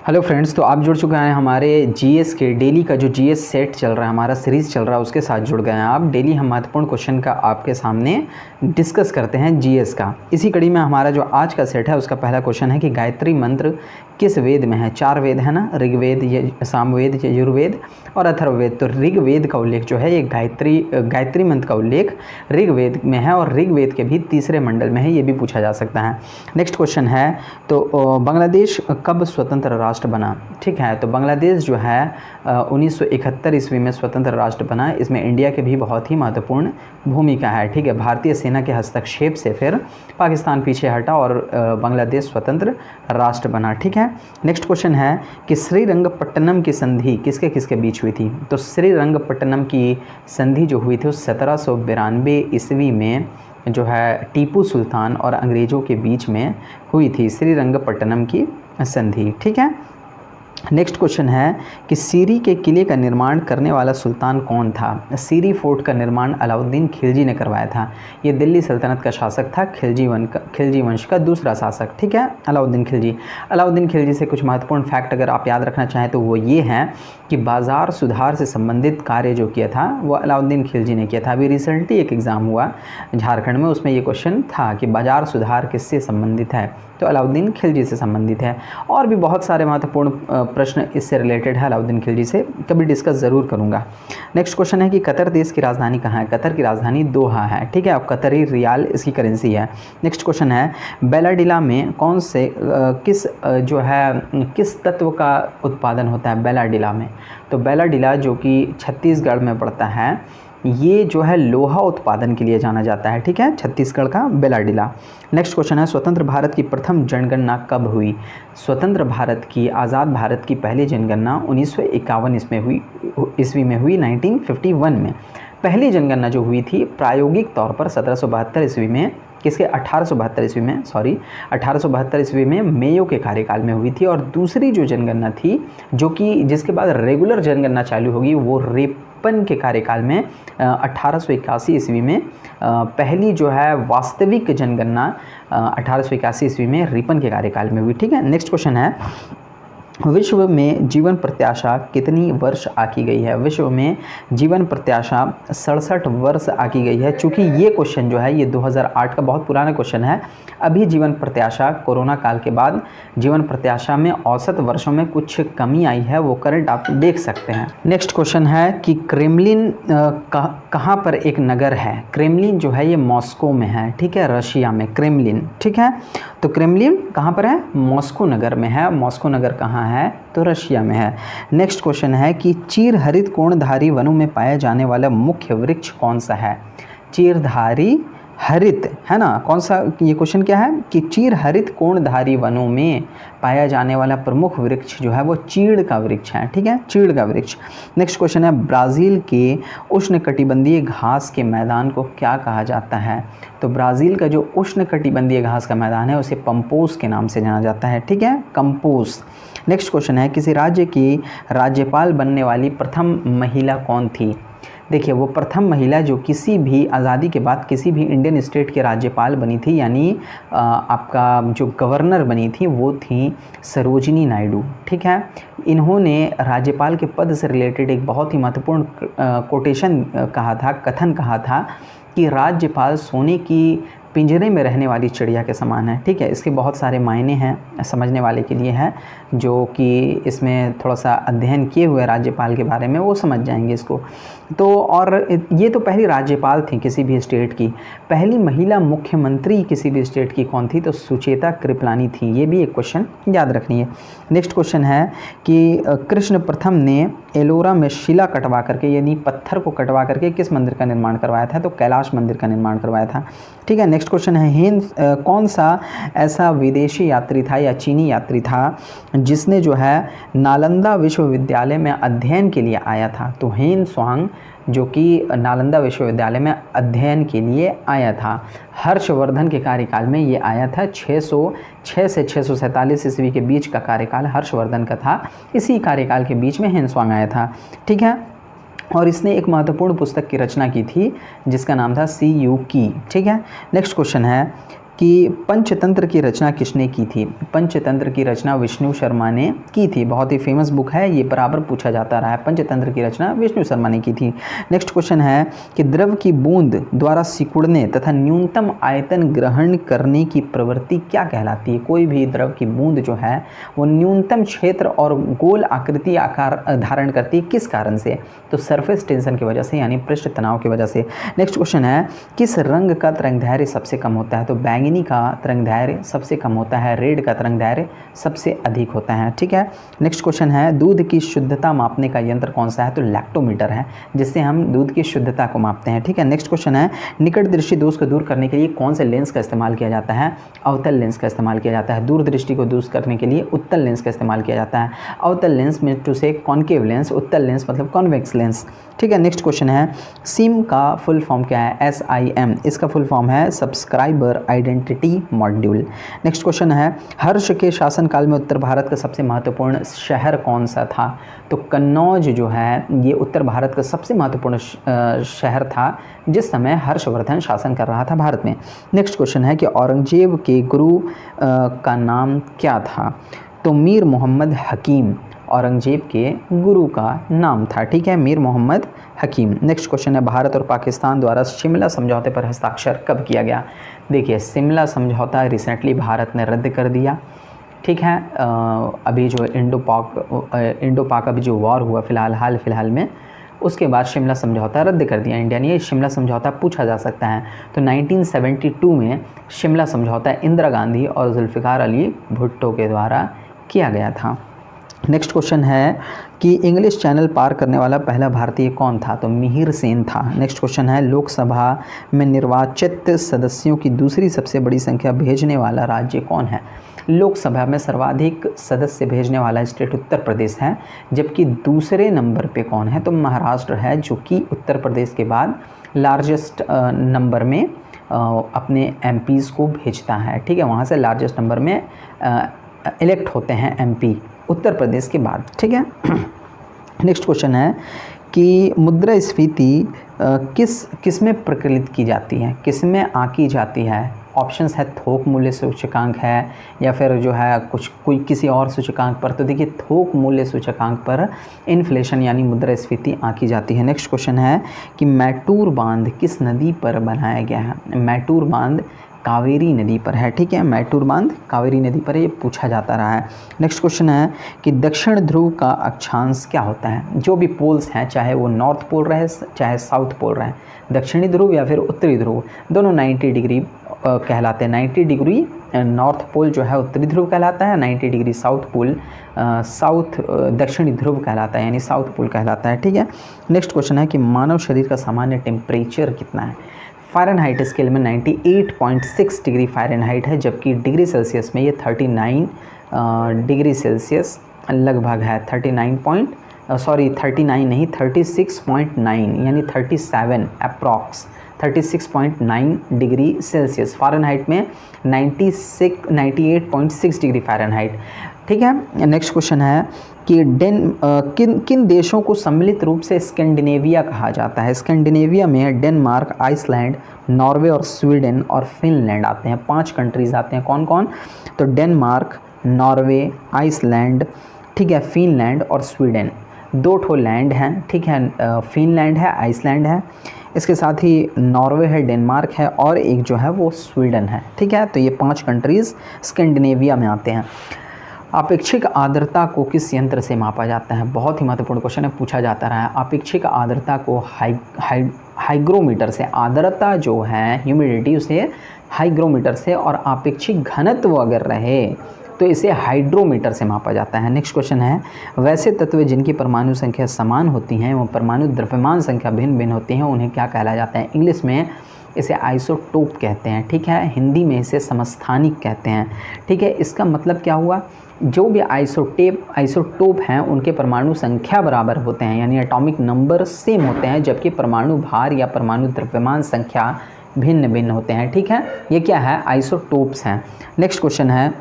Hello friends, तो आप जुड़ चुके हैं हमारे जीएस के डेली का जो जीएस सेट चल रहा है, हमारा सीरीज़ चल रहा है, उसके साथ जुड़ गए हैं आप। डेली हम महत्वपूर्ण क्वेश्चन का आपके सामने डिस्कस करते हैं जीएस का। इसी कड़ी में हमारा जो आज का सेट है उसका पहला क्वेश्चन है कि गायत्री मंत्र किस वेद में है। 4 वेद है ना, ऋग्वेद, सामवेद, यजुर्वेद और अथर्ववेद। तो ऋग्वेद का उल्लेख जो है ये गायत्री मंत्र का उल्लेख ऋग्वेद में है और ऋग्वेद के भी तीसरे मंडल में है, ये भी पूछा जा सकता है। नेक्स्ट क्वेश्चन है, तो बांग्लादेश कब स्वतंत्र राष्ट्र बना। ठीक है, तो बांग्लादेश जो है 1971 ईस्वी में स्वतंत्र राष्ट्र बना। इसमें इंडिया के भी बहुत ही महत्वपूर्ण भूमिका है। ठीक है, भारतीय सेना के हस्तक्षेप से फिर पाकिस्तान पीछे हटा और बांग्लादेश स्वतंत्र राष्ट्र बना। ठीक है, नेक्स्ट क्वेश्चन है कि श्रीरंगपट्टनम की संधि किसके किसके बीच हुई थी। तो श्रीरंगपट्टनम की संधि जो हुई थी वो 1792 ईस्वी में जो है टीपू सुल्तान और अंग्रेज़ों के बीच में हुई थी, श्रीरंगपट्टनम की संधि। ठीक है, नेक्स्ट क्वेश्चन है कि सीरी के किले का निर्माण करने वाला सुल्तान कौन था। सीरी फोर्ट का निर्माण अलाउद्दीन खिलजी ने करवाया था। ये दिल्ली सल्तनत का शासक था, खिलजी वंश का दूसरा शासक। ठीक है, अलाउद्दीन खिलजी से कुछ महत्वपूर्ण फैक्ट अगर आप याद रखना चाहें तो वो ये हैं कि बाज़ार सुधार से संबंधित कार्य जो किया था वो अलाउद्दीन खिलजी ने किया था। अभी रिसेंटली एक एग्ज़ाम हुआ झारखंड में, उसमें ये क्वेश्चन था कि बाज़ार सुधार किससे संबंधित है, तो अलाउद्दीन खिलजी से संबंधित है। और भी बहुत सारे महत्वपूर्ण प्रश्न इससे रिलेटेड है, अलाउद्दीन खिलजी से कभी डिस्कस ज़रूर करूँगा। नेक्स्ट क्वेश्चन है कि कतर देश की राजधानी कहाँ है। कतर की राजधानी दोहा है। ठीक है, अब कतरी रियाल इसकी करेंसी है। नेक्स्ट क्वेश्चन है बेलाडीला में कौन से किस तत्व का उत्पादन होता है बेलाडीला में। तो बेलाडीला जो कि छत्तीसगढ़ में पड़ता है, ये जो है लोहा उत्पादन के लिए जाना जाता है। ठीक है, छत्तीसगढ़ का बेलाडीला। नेक्स्ट क्वेश्चन है स्वतंत्र भारत की प्रथम जनगणना कब हुई। स्वतंत्र भारत की, आज़ाद भारत की पहली जनगणना 1951 ईस्वी में हुई, 1951 में। पहली जनगणना जो हुई थी प्रायोगिक तौर पर 1772 ईस्वी में, किसके 1872 ईस्वी में मेयो के कार्यकाल में हुई थी। और दूसरी जो जनगणना थी जो कि जिसके बाद रेगुलर जनगणना चालू होगी वो रिपन के कार्यकाल में 1881 ईस्वी में पहली जो है वास्तविक जनगणना 1881 ईस्वी में रिपन के कार्यकाल में हुई। ठीक है, नेक्स्ट क्वेश्चन है विश्व में जीवन प्रत्याशा कितनी वर्ष आकी गई है। विश्व में जीवन प्रत्याशा 67 वर्ष आकी गई है। चूँकि ये क्वेश्चन जो है ये 2008 का बहुत पुराना क्वेश्चन है। अभी जीवन प्रत्याशा कोरोना काल के बाद जीवन प्रत्याशा में औसत वर्षों में कुछ कमी आई है, वो करंट आप देख सकते हैं। नेक्स्ट क्वेश्चन है कि क्रेमलिन कहाँ पर एक नगर है। क्रेमलिन जो है ये मॉस्को में है। ठीक है, रशिया में क्रेमलिन। ठीक है, तो क्रेमलिन कहाँ पर है, मॉस्को नगर में है। मॉस्को नगर कहाँ है, तो रशिया में है। नेक्स्ट क्वेश्चन है कि चीर हरित कोणधारी वनों में पाया जाने वाला मुख्य वृक्ष कौन सा है। चीरधारी हरित है ना, कौन सा, ये क्वेश्चन क्या है कि चीर हरित कोणधारी वनों में पाया जाने वाला प्रमुख वृक्ष जो है वो चीड़ का वृक्ष है। ठीक है, चीड़ का वृक्ष। नेक्स्ट क्वेश्चन है ब्राज़ील के उष्णकटिबंधीय घास के मैदान को क्या कहा जाता है। तो ब्राज़ील का जो उष्णकटिबंधीय घास का मैदान है उसे पंपोस के नाम से जाना जाता है। ठीक है, कंपोस। नेक्स्ट क्वेश्चन है किसी राज्य की राज्यपाल बनने वाली प्रथम महिला कौन थी। देखिए, वो प्रथम महिला जो किसी भी आज़ादी के बाद किसी भी इंडियन स्टेट के राज्यपाल बनी थी, यानी आपका जो गवर्नर बनी थी वो थी सरोजिनी नायडू। ठीक है, इन्होंने राज्यपाल के पद से रिलेटेड एक बहुत ही महत्वपूर्ण कोटेशन कथन कहा था कि राज्यपाल सोने की पिंजरे में रहने वाली चिड़िया के समान है। ठीक है, इसके बहुत सारे मायने हैं, समझने वाले के लिए है, जो कि इसमें थोड़ा सा अध्ययन किए हुए राज्यपाल के बारे में वो समझ जाएंगे इसको। तो और ये तो पहली राज्यपाल थी किसी भी स्टेट की। पहली महिला मुख्यमंत्री किसी भी स्टेट की कौन थी, तो सुचेता कृपलानी थी। ये भी एक क्वेश्चन याद रखनी है। नेक्स्ट क्वेश्चन है कि कृष्ण प्रथम ने एलोरा में शिला कटवा करके, यानी पत्थर को कटवा करके किस मंदिर का निर्माण करवाया था, तो कैलाश मंदिर का निर्माण करवाया था। ठीक है, नेक्स्ट क्वेश्चन है कौन सा ऐसा विदेशी यात्री था या चीनी यात्री था जिसने जो है नालंदा विश्वविद्यालय में अध्ययन के लिए आया था। तो हेन स्वांग जो कि नालंदा विश्वविद्यालय में अध्ययन के लिए आया था। हर्षवर्धन के कार्यकाल में ये आया था। 606 से 647 ईस्वी के बीच का कार्यकाल हर्षवर्धन का था। इसी कार्यकाल के बीच में हेन स्वांग आया था। ठीक है, और इसने एक महत्वपूर्ण पुस्तक की रचना की थी जिसका नाम था सी यू की। ठीक है, नेक्स्ट क्वेश्चन है कि पंचतंत्र की रचना किसने की थी। पंचतंत्र की रचना विष्णु शर्मा ने की थी। बहुत ही फेमस बुक है, ये बराबर पूछा जाता रहा है। पंचतंत्र की रचना विष्णु शर्मा ने की थी। नेक्स्ट क्वेश्चन है कि द्रव की बूंद द्वारा सिकुड़ने तथा न्यूनतम आयतन ग्रहण करने की प्रवृत्ति क्या कहलाती है। कोई भी द्रव की बूंद जो है वो न्यूनतम क्षेत्र और गोल आकृति आकार धारण करती है, किस कारण से, तो सरफेस टेंशन की वजह से, यानी पृष्ठ तनाव की वजह से। नेक्स्ट क्वेश्चन है किस रंग का तरंगदैर्घ्य सबसे कम होता है, तो बैंगनी का तरंगदैर्घ्य सबसे कम होता है, रेड का तरंगदैर्घ्य सबसे अधिक होता है। ठीक है। नेक्स्ट क्वेश्चन है दूध की शुद्धता मापने का यंत्र कौन सा है, तो लैक्टोमीटर है, जिससे हम दूध की शुद्धता को मापते हैं। ठीक है। नेक्स्ट क्वेश्चन है निकट दृष्टि दोष को दूर करने के लिए कौन से लेंस का इस्तेमाल किया जाता है, अवतल लेंस का इस्तेमाल किया जाता है। दूर दृष्टि को दूर करने के लिए उत्तल लेंस का इस्तेमाल किया जाता है। अवतल लेंस में टू से कॉन्केव लेंस, उत्तल लेंस मतलब कॉन्वेक्स लेंस। ठीक है। नेक्स्ट क्वेश्चन है सिम का फुल फॉर्म क्या है, SIM, इसका फुल फॉर्म है subscriber identity module. Next question है हर्ष के शासनकाल में उत्तर भारत का सबसे महत्वपूर्ण शहर कौन सा था, तो कन्नौज जो है ये उत्तर भारत का सबसे महत्वपूर्ण शहर था जिस समय हर्षवर्धन शासन कर रहा था भारत में। नेक्स्ट क्वेश्चन है कि औरंगजेब के गुरु का नाम क्या था, तो मीर मोहम्मद हकीम औरंगजेब के गुरु का नाम था। ठीक है, मीर मोहम्मद हकीम। नेक्स्ट क्वेश्चन है भारत और पाकिस्तान द्वारा शिमला समझौते पर हस्ताक्षर कब किया गया। देखिए शिमला समझौता रिसेंटली भारत ने रद्द कर दिया। ठीक है, अभी जो इंडो पाक अभी जो वॉर हुआ हाल फिलहाल में, उसके बाद शिमला समझौता रद्द कर दिया इंडिया ने। ये शिमला समझौता पूछा जा सकता है, तो 1972 में शिमला समझौता इंदिरा गांधी और जुल्फ़िकार अली भुट्टो के द्वारा किया गया था। नेक्स्ट क्वेश्चन है कि इंग्लिश चैनल पार करने वाला पहला भारतीय कौन था, तो मिहिर सेन था। नेक्स्ट क्वेश्चन है लोकसभा में निर्वाचित सदस्यों की दूसरी सबसे बड़ी संख्या भेजने वाला राज्य कौन है। लोकसभा में सर्वाधिक सदस्य भेजने वाला स्टेट उत्तर प्रदेश है, जबकि दूसरे नंबर पे कौन है, तो महाराष्ट्र है, जो कि उत्तर प्रदेश के बाद लार्जेस्ट नंबर में अपने MPs को भेजता है। ठीक है, वहाँ से लार्जेस्ट नंबर में इलेक्ट होते हैं MP उत्तर प्रदेश के बाद। ठीक है। नेक्स्ट क्वेश्चन है कि मुद्रास्फीति किस में प्रकलित की जाती है, किस में आंकी जाती है। ऑप्शंस है थोक मूल्य सूचकांक है या फिर जो है कोई किसी और सूचकांक पर, तो देखिए थोक मूल्य सूचकांक पर इन्फ्लेशन यानी मुद्रास्फीति आंकी जाती है। नेक्स्ट क्वेश्चन है कि मैटूर बांध किस नदी पर बनाया गया है। मैटूर बांध कावेरी नदी पर है। ठीक है, मैटूर बांध कावेरी नदी पर, ये पूछा जाता रहा है। नेक्स्ट क्वेश्चन है कि दक्षिण ध्रुव का अक्षांश क्या होता है। जो भी पोल्स हैं, चाहे वो नॉर्थ पोल रहे चाहे साउथ पोल रहे, दक्षिणी ध्रुव या फिर उत्तरी ध्रुव, दोनों 90 डिग्री कहलाते हैं। 90 डिग्री नॉर्थ पोल जो है उत्तरी ध्रुव कहलाता है, 90 डिग्री साउथ पोल दक्षिणी ध्रुव कहलाता है, यानी साउथ पोल कहलाता है। ठीक है। नेक्स्ट क्वेश्चन है कि मानव शरीर का सामान्य टेम्परेचर कितना है। फ़ारेनहाइट स्केल में 98.6 डिग्री फ़ारेनहाइट है, जबकि डिग्री सेल्सियस में ये 39 डिग्री सेल्सियस लगभग है। 39 नहीं 36.9 यानी 37 अप्रॉक्स 36.9 डिग्री सेल्सियस। फ़ारेनहाइट में 98.6 डिग्री फ़ारेनहाइट। ठीक है। नेक्स्ट क्वेश्चन है कि किन देशों को सम्मिलित रूप से स्कैंडिनेविया कहा जाता है। स्कैंडिनेविया में डेनमार्क, आइसलैंड, नॉर्वे और स्वीडन और फिनलैंड आते हैं। 5 कंट्रीज़ आते हैं। कौन कौन, तो डेनमार्क, नॉर्वे, आइसलैंड, ठीक है, फिनलैंड और स्वीडन। 2 ठो लैंड हैं। ठीक है, फिनलैंड है, आइसलैंड है, इसके साथ ही नॉर्वे है, डेनमार्क है और एक जो है वो स्वीडन है। ठीक है, तो ये 5 कंट्रीज़ स्कैंडिनेविया में आते हैं। आपेक्षिक आर्द्रता को किस यंत्र से मापा जाता है। बहुत ही महत्वपूर्ण क्वेश्चन है, पूछा जाता रहा है। आपेक्षिक आर्द्रता को हाइग्रोमीटर से, आर्द्रता जो है ह्यूमिडिटी उसे हाइग्रोमीटर से, और आपेक्षिक घनत्व अगर रहे तो इसे हाइड्रोमीटर से मापा जाता है। नेक्स्ट क्वेश्चन है वैसे तत्व जिनकी परमाणु संख्या समान होती हैं वो परमाणु द्रव्यमान संख्या भिन्न भिन्न होती हैं, उन्हें क्या कहला जाता है। इंग्लिश में इसे आइसोटोप कहते हैं। ठीक है, हिंदी में इसे समस्थानिक कहते हैं। ठीक है, इसका मतलब क्या हुआ, जो भी आइसोटोप हैं उनके परमाणु संख्या बराबर होते हैं, यानी एटॉमिक नंबर सेम होते हैं, जबकि परमाणु भार या परमाणु द्रव्यमान संख्या भिन्न भिन्न होते हैं। ठीक है, ये क्या है, आइसोटोप्स हैं। नेक्स्ट क्वेश्चन है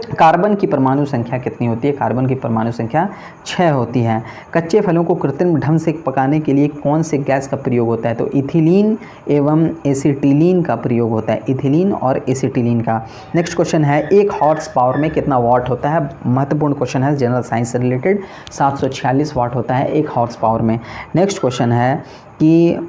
कार्बन की परमाणु संख्या कितनी होती है? कार्बन की परमाणु संख्या 6 होती है। कच्चे फलों को कृत्रिम ढंग से पकाने के लिए कौन से गैस का प्रयोग होता है? तो इथिलीन एवं एसिटिलीन का प्रयोग होता है, इथिलीन और एसिटिलीन का। नेक्स्ट क्वेश्चन है, एक हॉर्स पावर में कितना वाट होता है? महत्वपूर्ण क्वेश्चन है, जनरल साइंस से रिलेटेड। 746 वाट होता है एक हॉर्स पावर में। नेक्स्ट क्वेश्चन है कि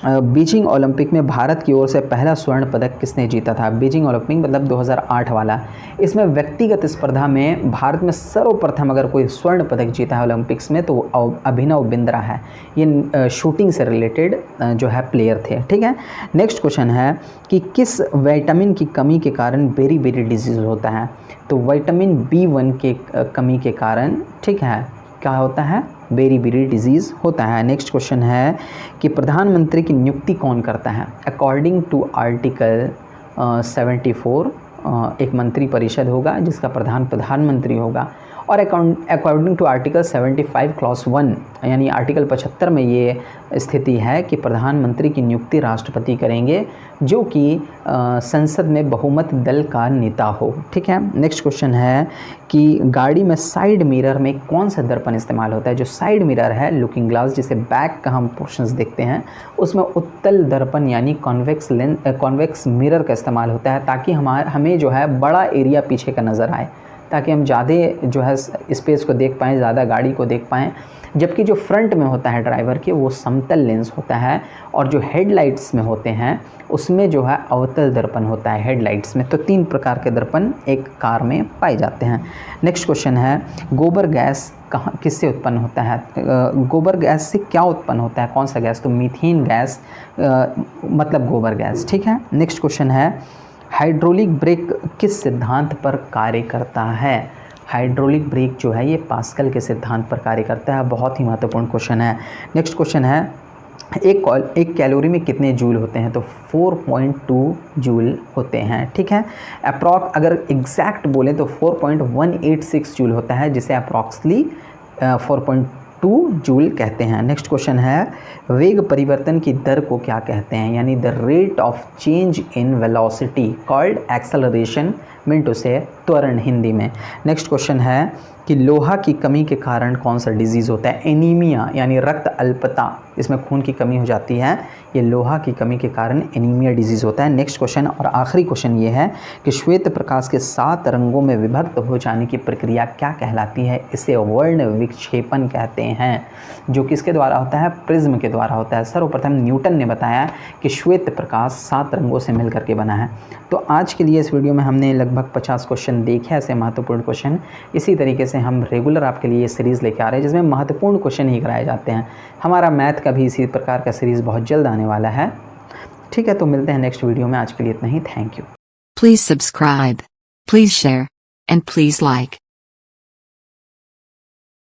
बीजिंग ओलंपिक में भारत की ओर से पहला स्वर्ण पदक किसने जीता था? बीजिंग ओलंपिक मतलब 2008 वाला। इसमें व्यक्तिगत स्पर्धा में भारत में सर्वप्रथम अगर कोई स्वर्ण पदक जीता है ओलंपिक्स में तो अभिनव बिंद्रा है। ये शूटिंग से रिलेटेड जो है प्लेयर थे, ठीक है। नेक्स्ट क्वेश्चन है कि किस विटामिन की कमी के कारण बेरी बेरी डिजीज़ होता है? तो विटामिन B1 के कमी के कारण, ठीक है, क्या होता है? बेरी बेरी डिजीज़ होता है। नेक्स्ट क्वेश्चन है कि प्रधानमंत्री की नियुक्ति कौन करता है? अकॉर्डिंग टू आर्टिकल 74 एक मंत्री परिषद होगा जिसका प्रधानमंत्री होगा, और अकॉर्डिंग टू आर्टिकल 75 क्लॉज 1 यानी आर्टिकल 75 में ये स्थिति है कि प्रधानमंत्री की नियुक्ति राष्ट्रपति करेंगे जो कि संसद में बहुमत दल का नेता हो, ठीक है। नेक्स्ट क्वेश्चन है कि गाड़ी में साइड मिरर में कौन सा दर्पण इस्तेमाल होता है? जो साइड मिरर है, लुकिंग ग्लास, जिसे बैक का हम पोर्शंस देखते हैं, उसमें उत्तल दर्पण यानी कॉन्वेक्स मिरर का इस्तेमाल होता है ताकि हमें जो है बड़ा एरिया पीछे का नज़र आए, ताकि हम ज़्यादा जो है स्पेस को देख पाएँ, ज़्यादा गाड़ी को देख पाएँ। जबकि जो फ्रंट में होता है ड्राइवर के वो समतल लेंस होता है, और जो हेडलाइट्स में होते हैं उसमें जो है अवतल दर्पण होता है हेडलाइट्स में। तो 3 प्रकार के दर्पण एक कार में पाए जाते हैं। नेक्स्ट क्वेश्चन है, गोबर गैस किससे उत्पन्न होता है? गोबर गैस से क्या उत्पन्न होता है? कौन सा गैस? तो मीथेन गैस मतलब गोबर गैस, ठीक है। नेक्स्ट क्वेश्चन है, हाइड्रोलिक ब्रेक किस सिद्धांत पर कार्य करता है? हाइड्रोलिक ब्रेक जो है ये पास्कल के सिद्धांत पर कार्य करता है। बहुत ही महत्वपूर्ण क्वेश्चन है। नेक्स्ट क्वेश्चन है, एक कैलोरी में कितने जूल होते हैं? तो 4.2 जूल होते हैं, ठीक है। अप्रॉक्स अगर एग्जैक्ट बोले तो 4.186 जूल होता है, जिसे अप्रॉक्सली 4.2 जूल कहते हैं। नेक्स्ट क्वेश्चन है, वेग परिवर्तन की दर को क्या कहते हैं? यानी the rate of change in velocity called acceleration, mean to say त्वरण हिंदी में। नेक्स्ट क्वेश्चन है कि लोहा की कमी के कारण कौन सा डिजीज़ होता है? एनीमिया यानी रक्त अल्पता, इसमें खून की कमी हो जाती है, ये लोहा की कमी के कारण एनीमिया डिजीज़ होता है। नेक्स्ट क्वेश्चन और आखिरी क्वेश्चन ये है कि श्वेत प्रकाश के 7 रंगों में विभक्त हो जाने की प्रक्रिया क्या कहलाती है? इसे वर्ण विक्षेपण कहते हैं, जो किसके द्वारा होता है? प्रिज्म के द्वारा होता है। सर्वप्रथम न्यूटन ने बताया कि श्वेत प्रकाश 7 रंगों से मिल करके बना है। तो आज के लिए इस वीडियो में हमने लगभग 50 क्वेश्चन देखे, ऐसे महत्वपूर्ण क्वेश्चन। इसी तरीके से हम रेगुलर आपके लिए ये सीरीज़ लेके आ रहे हैं जिसमें महत्वपूर्ण क्वेश्चन ही कराए जाते हैं। हमारा मैथ का भी इसी प्रकार का सीरीज़ बहुत जल्द आने वाला है, ठीक है। तो मिलते हैं नेक्स्ट वीडियो में, आज के लिए इतना ही। Thank you. Please subscribe, please share, and please like.